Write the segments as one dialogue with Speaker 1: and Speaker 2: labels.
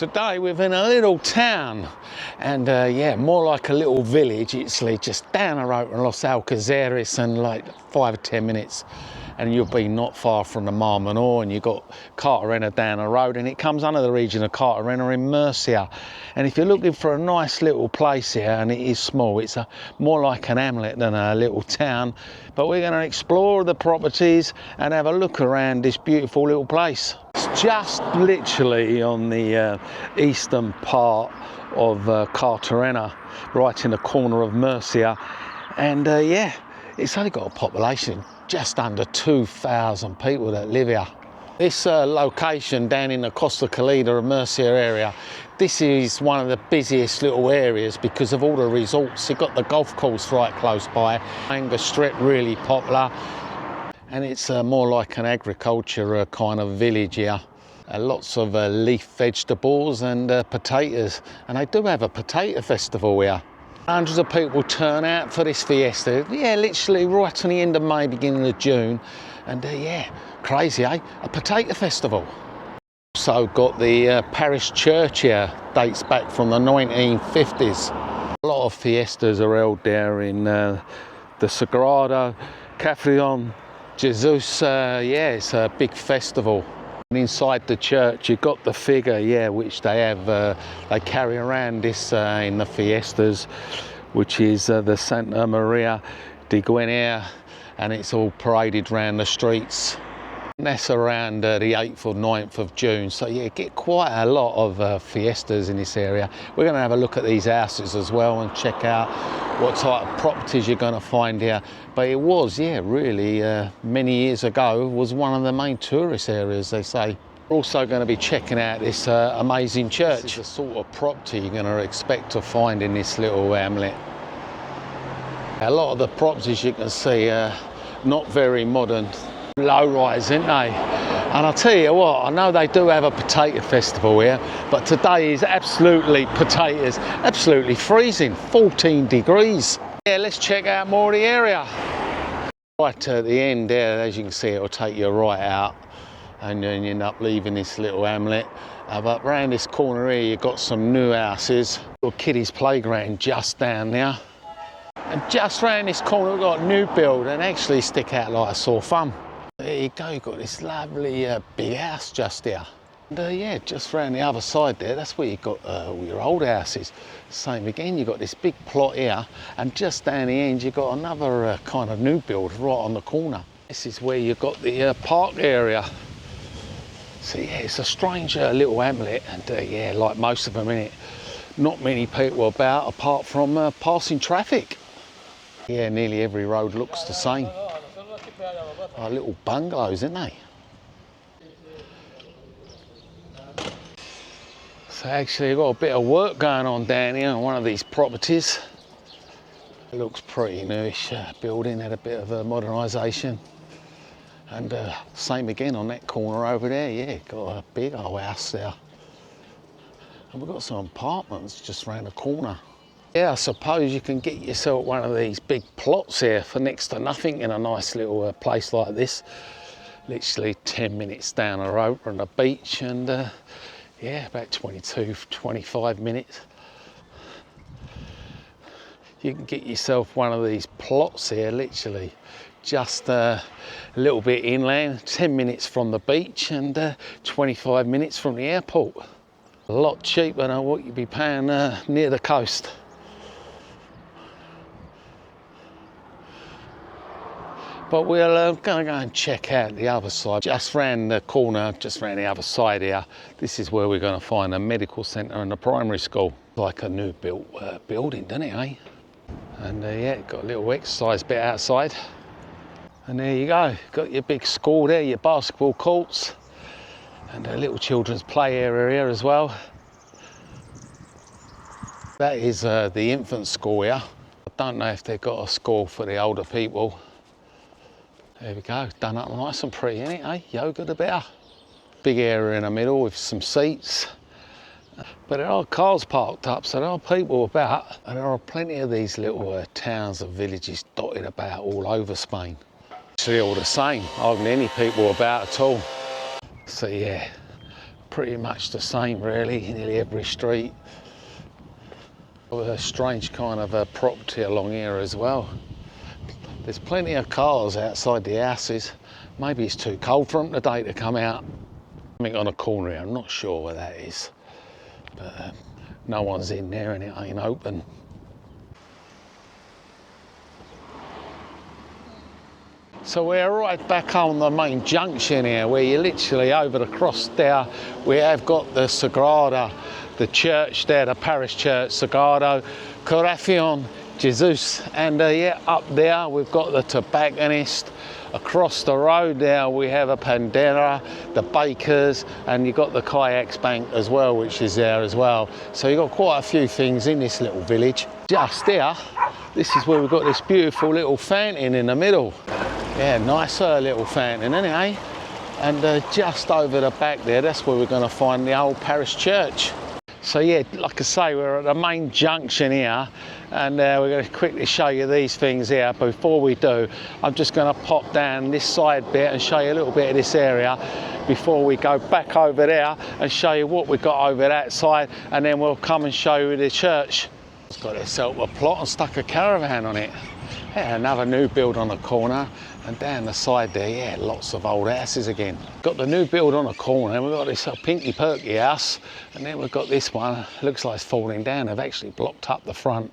Speaker 1: Today we're in a little town, and yeah, more like a little village. It's just down the road from Los Alcázares, and like 5 or 10 minutes and you'll be not far from the Mar Menor, and you've got Cartagena down the road, and it comes under the region of Cartagena in Murcia. And if you're looking for a nice little place here, and it is small, it's more like an hamlet than a little town, but we're going to explore the properties and have a look around this beautiful little place. It's just literally on the eastern part of Cartagena, right in the corner of Murcia, and yeah, it's only got a population just under 2,000 people that live here. This location down in the Costa Cálida of Murcia area, this is one of the busiest little areas because of all the resorts. You've got the golf course right close by, Manga Strip really popular, and it's more like an agriculture kind of village here. Lots of leaf vegetables and potatoes, and they do have a potato festival here. Hundreds of people turn out for this fiesta, yeah, literally right on the end of May, beginning of June, and yeah, crazy, eh? A potato festival. Also got the parish church here, dates back from the 1950s. A lot of fiestas are held there in the Sagrada Cathedral Jesus, yeah, it's a big festival. And inside the church you've got the figure, yeah, which they have, they carry around this in the fiestas, which is the Santa Maria de Guinea, and it's all paraded around the streets. And that's around the 8th or 9th of June, so yeah, get quite a lot of fiestas in this area. We're going to have a look at these houses as well and check out what type of properties you're going to find here. But it was, yeah, really many years ago, was one of the main tourist areas, they say. We're also going to be checking out this amazing church. This is the sort of property you're going to expect to find in this little hamlet. A lot of the properties you can see are not very modern, low-rise, aren't they? And I'll tell you what, I know they do have a potato festival here, but today is absolutely potatoes, absolutely freezing, 14 degrees. Yeah, let's check out more of the area. Right at the end there, as you can see, it'll take you right out, and then you end up leaving this little hamlet. But around this corner here, you've got some new houses. Little kiddies playground just down there. And just round this corner, we've got a new build, and actually stick out like a sore thumb. There you go, you've got this lovely big house just here. And yeah, just round the other side there, that's where you've got all your old houses. Same again, you've got this big plot here, and just down the end you've got another kind of new build right on the corner. This is where you've got the park area. So yeah, it's a strange little hamlet, and yeah, like most of them in it, not many people about apart from passing traffic. Yeah, nearly every road looks the same. Oh, little bungalows, aren't they? So actually, I've got a bit of work going on down here on one of these properties. It looks pretty newish building, had a bit of a modernisation. And same again on that corner over there, yeah, got a big old house there. And we've got some apartments just around the corner. Yeah, I suppose you can get yourself one of these big plots here for next to nothing in a nice little place like this. Literally 10 minutes down the road from the beach, and yeah, about 22, 25 minutes. You can get yourself one of these plots here, literally just a little bit inland, 10 minutes from the beach and 25 minutes from the airport. A lot cheaper than what you'd be paying near the coast. But we're going to go and check out the other side. Just round the corner, just round the other side here, this is where we're going to find a medical centre and a primary school. Like a new built building, doesn't it, eh? And yeah, got a little exercise bit outside. And there you go, got your big school there, your basketball courts, and a little children's play area here as well. That is the infant school here. I don't know if they've got a school for the older people. There we go, done up nice and pretty, isn't it, eh? Yoga the better. Big area in the middle with some seats. But there are cars parked up, so there are people about. And there are plenty of these little towns and villages dotted about all over Spain. Actually all the same, hardly any people about at all. So yeah, pretty much the same really, nearly every street. A strange kind of a property along here as well. There's plenty of cars outside the houses. Maybe it's too cold for them today to come out. Something on a corner here, I'm not sure where that is. But no one's in there and it ain't open. So we're right back on the main junction here, where you're literally over the cross there. We have got the Sagrada, the church there, the parish church, Sagrado Corazón Jesus. And yeah, up there we've got the tobacconist. Across the road there we have a Pandera, the bakers, and you've got the kayaks bank as well, which is there as well. So you've got quite a few things in this little village. Just there, this is where we've got this beautiful little fountain in the middle. Yeah, nice little fountain, isn't it, eh? And just over the back there, that's where we're going to find the old parish church. So yeah, like I say, we're at the main junction here, and we're going to quickly show you these things here. But before we do, I'm just going to pop down this side bit and show you a little bit of this area before we go back over there and show you what we've got over that side, and then we'll come and show you the church. It's got itself a plot and stuck a caravan on it. Yeah, another new build on the corner, and down the side there, yeah, lots of old houses again. Got the new build on the corner, and we've got this pinky perky house, and then we've got this one, looks like it's falling down. They've actually blocked up the front.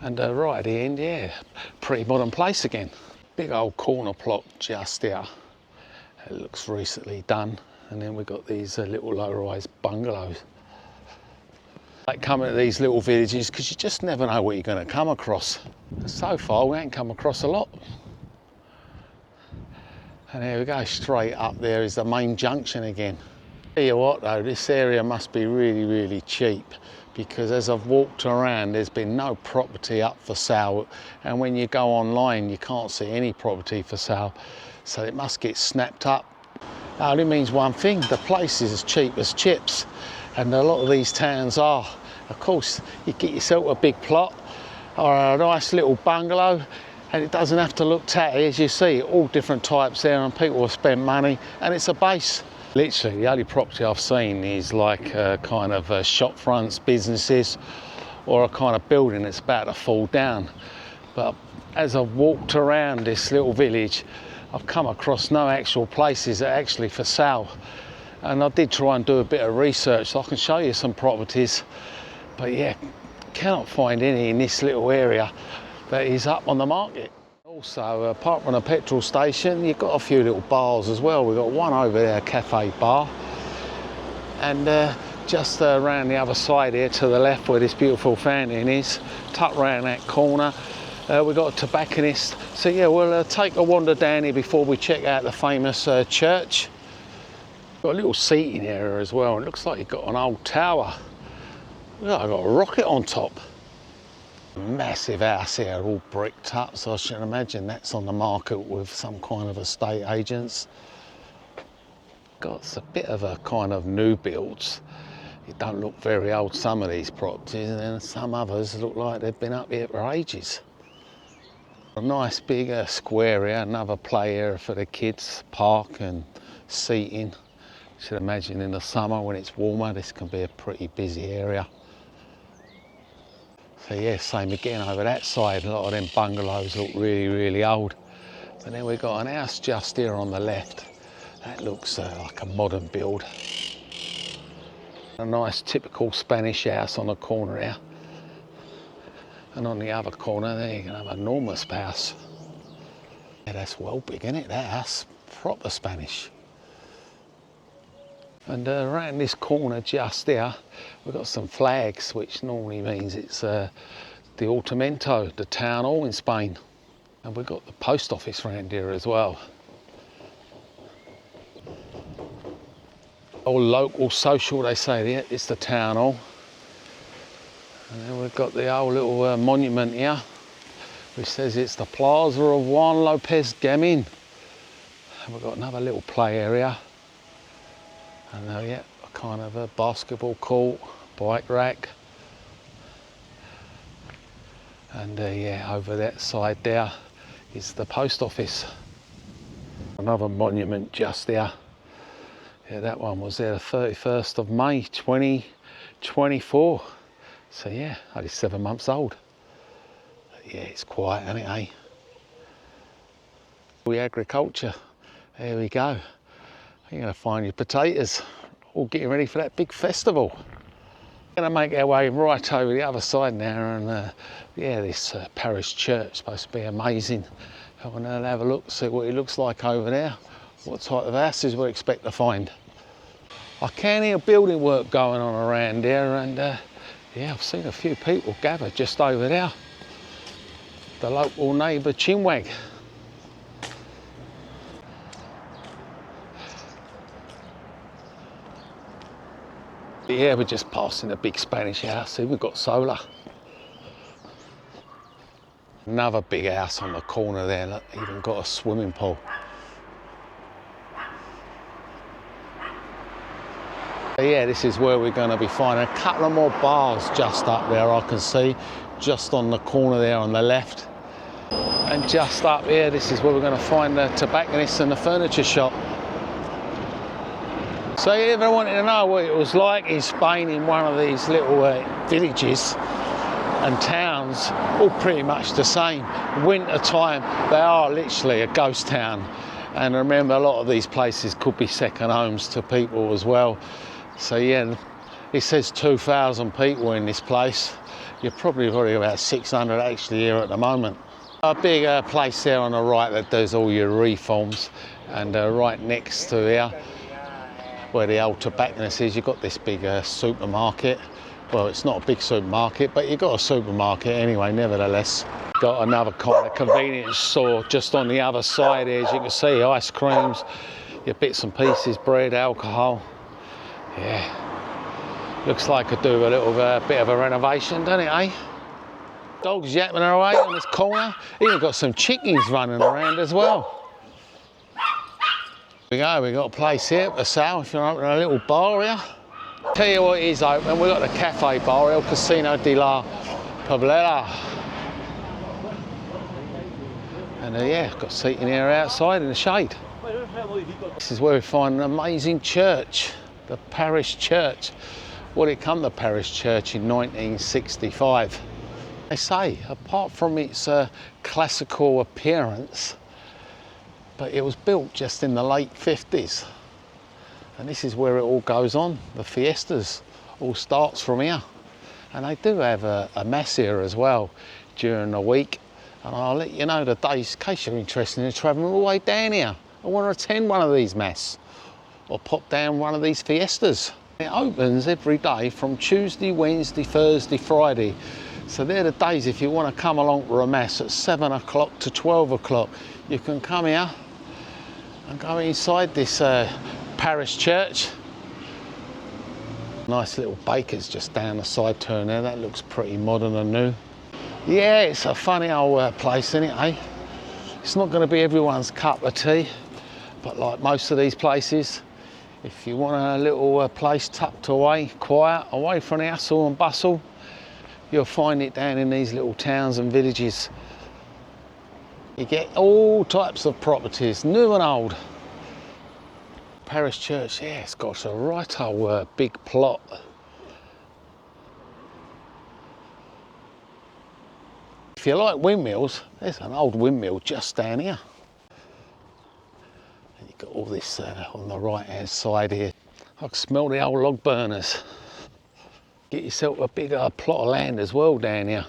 Speaker 1: And right at the end, yeah, pretty modern place again. Big old corner plot just there. It looks recently done. And then we've got these little low-rise bungalows. Like coming to these little villages, because you just never know what you're going to come across. So far we ain't come across a lot. And there we go, straight up there is the main junction again. Tell you what though, this area must be really, really cheap, because as I've walked around, there's been no property up for sale, and when you go online you can't see any property for sale, so it must get snapped up. That only means one thing, the place is as cheap as chips. And a lot of these towns are. Of course, you get yourself a big plot or a nice little bungalow, and it doesn't have to look tatty. As you see, all different types there, and people will spend money, and it's a base. Literally, the only property I've seen is like kind of shop fronts, businesses, or a kind of building that's about to fall down. But as I've walked around this little village, I've come across no actual places that are actually for sale. And I did try and do a bit of research so I can show you some properties, but yeah, cannot find any in this little area that is up on the market. Also, apart from a petrol station, you've got a few little bars as well. We've got one over there, a cafe bar, and just around the other side here to the left where this beautiful fountain is, tucked around that corner, we've got a tobacconist. So yeah, we'll take a wander down here before we check out the famous church. Got a little seating area as well. It looks like you've got an old tower. Look, I've got a rocket on top. Massive house here, all bricked up, so I should imagine that's on the market with some kind of estate agents. Got a bit of a kind of new builds. It don't look very old, some of these properties, and then some others look like they've been up here for ages. A nice big square here, another play area for the kids, park and seating. Should imagine in the summer when it's warmer, this can be a pretty busy area. So yeah, same again over that side. A lot of them bungalows look really, really old. And then we've got an house just here on the left. That looks like a modern build. A nice typical Spanish house on the corner here. And on the other corner there you can have an enormous house. Yeah, that's well big, isn't it? That house, proper Spanish. And around this corner just there, we've got some flags, which normally means it's the Ayuntamiento, the town hall in Spain. And we've got the post office around here as well. All local, social, they say there, it's the town hall. And then we've got the old little monument here, which says it's the Plaza of Juan López Gamín. And we've got another little play area. And yeah, a kind of a basketball court, bike rack. And yeah, over that side there is the post office. Another monument just there. Yeah, that one was there the 31st of May 2024. So yeah, only 7 months old. But yeah, it's quiet, isn't it, eh? We agriculture. There we go. You're going to find your potatoes all getting ready for that big festival. We're going to make our way right over the other side now, and yeah, this parish church supposed to be amazing. And I'll have a look, see what it looks like over there, what type of houses we expect to find. I can hear building work going on around there, and yeah, I've seen a few people gather just over there. The local neighbour chinwag. Yeah, we're just passing a big Spanish house. See, we've got solar. Another big house on the corner there, look, even got a swimming pool. Yeah, this is where we're going to be finding a couple of more bars just up there, I can see, just on the corner there on the left. And just up here, this is where we're going to find the tobacconist and the furniture shop. So you ever wanted to know what it was like in Spain in one of these little villages and towns, all pretty much the same. Winter time, they are literally a ghost town. And remember, a lot of these places could be second homes to people as well. So yeah, it says 2,000 people in this place. You're probably about 600 actually here at the moment. A big place there on the right that does all your reforms, and right next to here, where the old tobacconist is, you've got this big supermarket. Well, it's not a big supermarket, but you've got a supermarket anyway, nevertheless. Got another kind of convenience store just on the other side here, as you can see, ice creams, your bits and pieces, bread, alcohol. Yeah, looks like could do a little bit of a renovation, doesn't it, eh? Dogs yapping away on this corner. Even got some chickens running around as well. We go, we've got a place here for sale if you're opening a little bar here. Tell you what is open, we've got the cafe bar, El Casino de la Puebla. And yeah, got seating here outside in the shade. This is where we find an amazing church, the parish church. Well, it come the parish church in 1965. They say, apart from its classical appearance, but it was built just in the late 50s. And this is where it all goes on. The fiestas all starts from here. And they do have a mass here as well during the week. And I'll let you know the days in case you're interested in travelling all the way down here. I want to attend one of these mass or pop down one of these fiestas. It opens every day from Tuesday, Wednesday, Thursday, Friday. So they're the days if you want to come along for a mass at 7 o'clock to 12 o'clock. You can come here and go inside this parish church. Nice little baker's just down the side turn there. That looks pretty modern and new. Yeah, it's a funny old place, isn't it, eh? It's not going to be everyone's cup of tea, but like most of these places, if you want a little place tucked away, quiet, away from the hustle and bustle, you'll find it down in these little towns and villages. You get all types of properties, new and old. Parish church, yeah, it's got a right old big plot. If you like windmills, there's an old windmill just down here. And you've got all this on the right hand side here. I can smell the old log burners. Get yourself a big plot of land as well down here.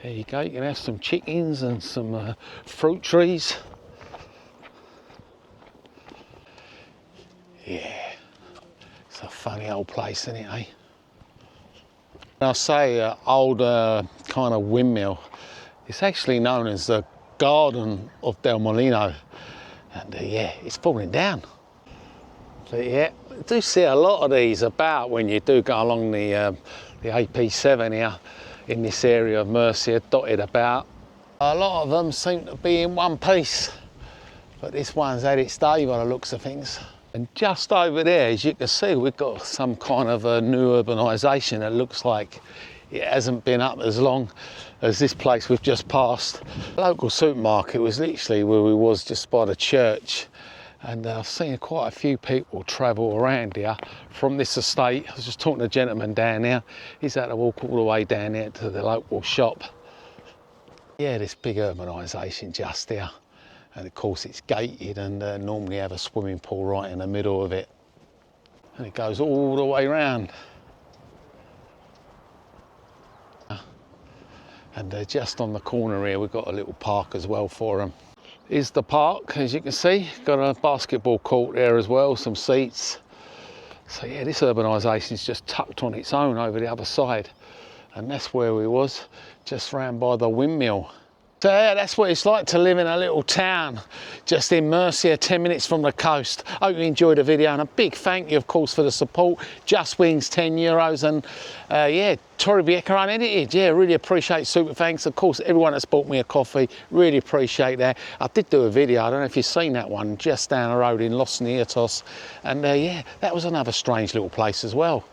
Speaker 1: There you go, you can have some chickens and some fruit trees. Yeah, it's a funny old place, isn't it, eh? When I say old kind of windmill, it's actually known as the Garden of Del Molino. And yeah, it's falling down. But yeah, I do see a lot of these about when you do go along the AP7 here in this area of Murcia, dotted about. A lot of them seem to be in one piece, but this one's had its day by the looks of things. And just over there, as you can see, we've got some kind of a new urbanisation that looks like it hasn't been up as long as this place we've just passed. The local supermarket was literally where we was just by the church. And I've seen quite a few people travel around here from this estate. I was just talking to a gentleman down there. He's had to walk all the way down here to the local shop. Yeah, this big urbanisation just here. And of course it's gated, and normally have a swimming pool right in the middle of it. And it goes all the way round. And just on the corner here, we've got a little park as well for them. Is the park, as you can see, got a basketball court there as well, some seats. So yeah, this urbanisation is just tucked on its own over the other side. And that's where we was, just round by the windmill. So yeah, that's what it's like to live in a little town just in Murcia, 10 minutes from the coast. Hope you enjoyed the video, and a big thank you, of course, for the support. Just Wings, €10, and yeah, Torrevieja Unedited. Yeah, really appreciate, super thanks. Of course, everyone that's bought me a coffee, really appreciate that. I did do a video, I don't know if you've seen that one, just down the road in Los Nietos. And yeah, that was another strange little place as well.